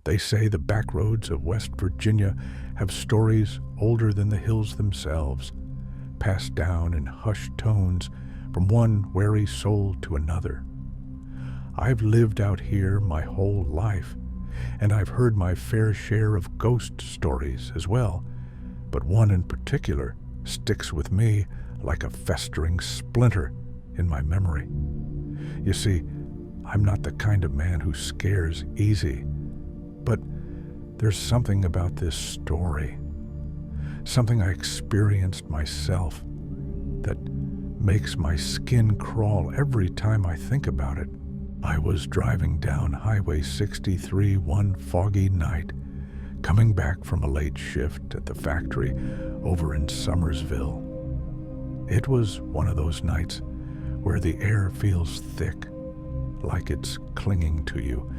They say the backroads of West Virginia have stories older than the hills themselves, passed down in hushed tones from one wary soul to another. I've lived out here my whole life, and I've heard my fair share of ghost stories as well, but one in particular sticks with me like a festering splinter in my memory. You see, I'm not the kind of man who scares easy, but there's something about this story, something I experienced myself, that makes my skin crawl every time I think about it. I was driving down Highway 63 one foggy night, coming back from a late shift at the factory over in Summersville. It was one of those nights where the air feels thick, like it's clinging to you,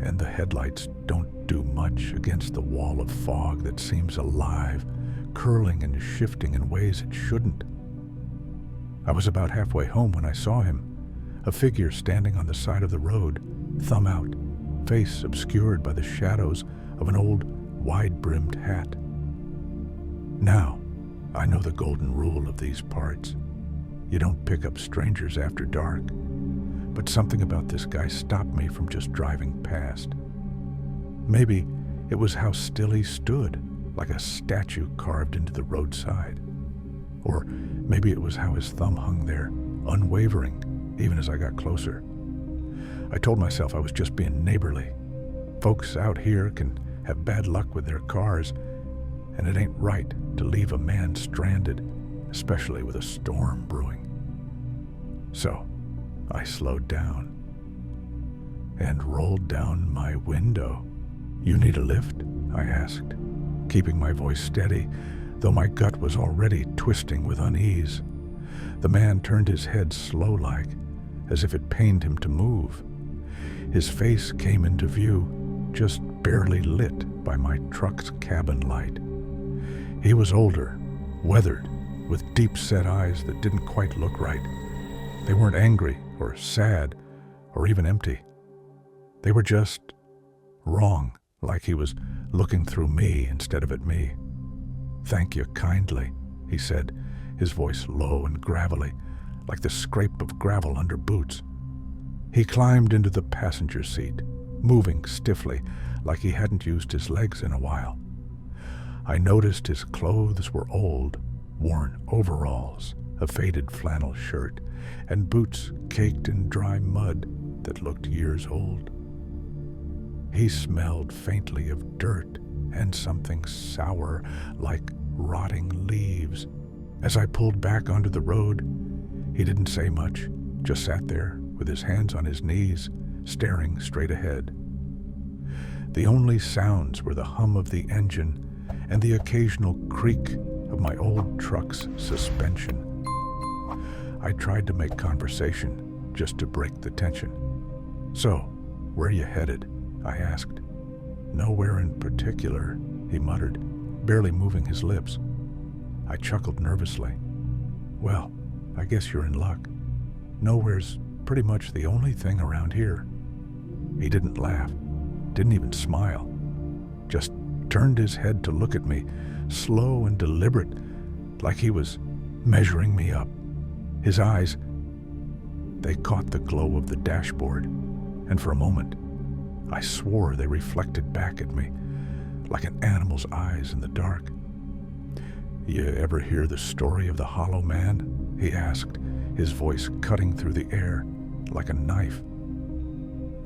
and the headlights don't do much against the wall of fog that seems alive, curling and shifting in ways it shouldn't. I was about halfway home when I saw him, a figure standing on the side of the road, thumb out, face obscured by the shadows of an old, wide-brimmed hat. Now, I know the golden rule of these parts. You don't pick up strangers after dark, but something about this guy stopped me from just driving past. Maybe it was how still he stood, like a statue carved into the roadside. Or maybe it was how his thumb hung there, unwavering, even as I got closer. I told myself I was just being neighborly. Folks out here can have bad luck with their cars, and it ain't right to leave a man stranded, especially with a storm brewing. So I slowed down and rolled down my window. "You need a lift?" I asked, keeping my voice steady, though my gut was already twisting with unease. The man turned his head slow-like, as if it pained him to move. His face came into view, just barely lit by my truck's cabin light. He was older, weathered, with deep-set eyes that didn't quite look right. They weren't angry or sad or even empty. They were just wrong, like he was looking through me instead of at me. "Thank you kindly," he said, his voice low and gravelly, like the scrape of gravel under boots. He climbed into the passenger seat, moving stiffly, like he hadn't used his legs in a while. I noticed his clothes were old, worn overalls, a faded flannel shirt, and boots caked in dry mud that looked years old. He smelled faintly of dirt and something sour, like rotting leaves. As I pulled back onto the road, he didn't say much, just sat there with his hands on his knees, staring straight ahead. The only sounds were the hum of the engine and the occasional creak of my old truck's suspension. I tried to make conversation, just to break the tension. "So, where are you headed?" I asked. "Nowhere in particular," he muttered, barely moving his lips. I chuckled nervously. "Well, I guess you're in luck. Nowhere's pretty much the only thing around here." He didn't laugh, didn't even smile, just turned his head to look at me, slow and deliberate, like he was measuring me up. His eyes, they caught the glow of the dashboard, and for a moment, I swore they reflected back at me, like an animal's eyes in the dark. "You ever hear the story of the Hollow Man?" he asked, his voice cutting through the air like a knife.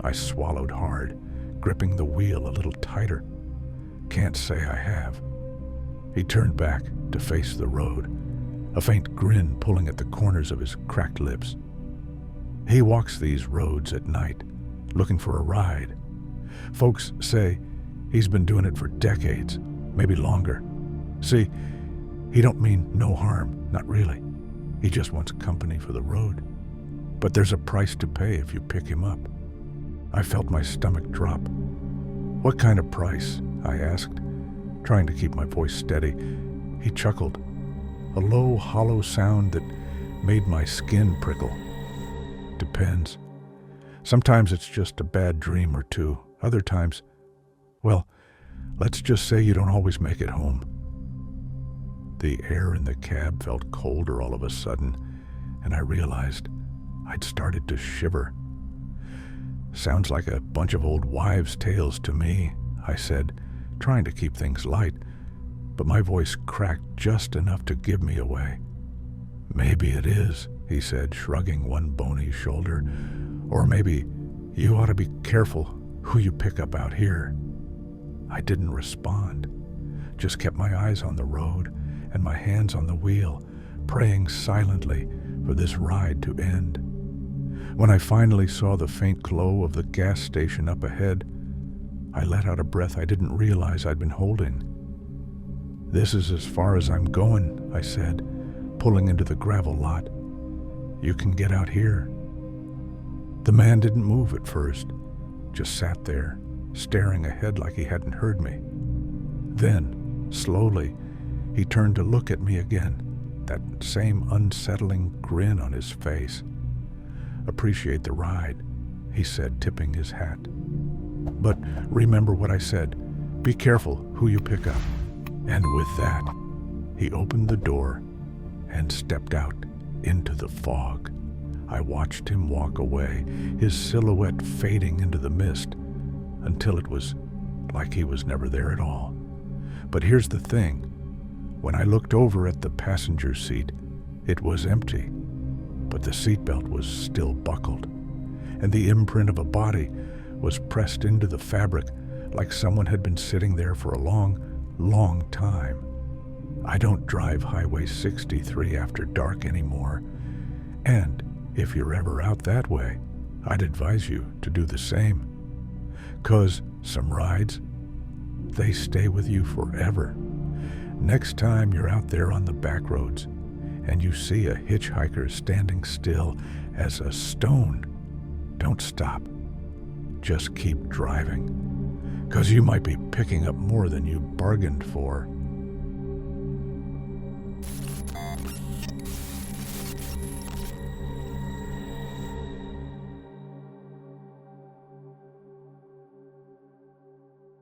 I swallowed hard, gripping the wheel a little tighter. "Can't say I have." He turned back to face the road, a faint grin pulling at the corners of his cracked lips. "He walks these roads at night, looking for a ride. Folks say he's been doing it for decades, maybe longer. See, he don't mean no harm, not really. He just wants company for the road. But there's a price to pay if you pick him up." I felt my stomach drop. "What kind of price?" I asked, trying to keep my voice steady. He chuckled, a low, hollow sound that made my skin prickle. "Depends. Sometimes it's just a bad dream or two. Other times, Well, let's just say you don't always make it home." The air in the cab felt colder all of a sudden, and I realized I'd started to shiver. "Sounds like a bunch of old wives' tales to me," I said, trying to keep things light, but my voice cracked just enough to give me away. "Maybe it is," he said, shrugging one bony shoulder. "Or maybe you ought to be careful who you pick up out here." I didn't respond, just kept my eyes on the road and my hands on the wheel, praying silently for this ride to end. When I finally saw the faint glow of the gas station up ahead, I let out a breath I didn't realize I'd been holding. "This is as far as I'm going," I said, pulling into the gravel lot. "You can get out here." The man didn't move at first, just sat there, staring ahead like he hadn't heard me. Then, slowly, he turned to look at me again, that same unsettling grin on his face. "Appreciate the ride," he said, tipping his hat. "But remember what I said. Be careful who you pick up." And with that, he opened the door and stepped out into the fog. I watched him walk away, his silhouette fading into the mist, until it was like he was never there at all. But here's the thing. When I looked over at the passenger seat, it was empty, but the seatbelt was still buckled, and the imprint of a body was pressed into the fabric like someone had been sitting there for a long, long time. I don't drive Highway 63 after dark anymore, and if you're ever out that way, I'd advise you to do the same. 'Cause some rides, they stay with you forever. Next time you're out there on the back roads and you see a hitchhiker standing still as a stone, don't stop. Just keep driving, 'cause you might be picking up more than you bargained for.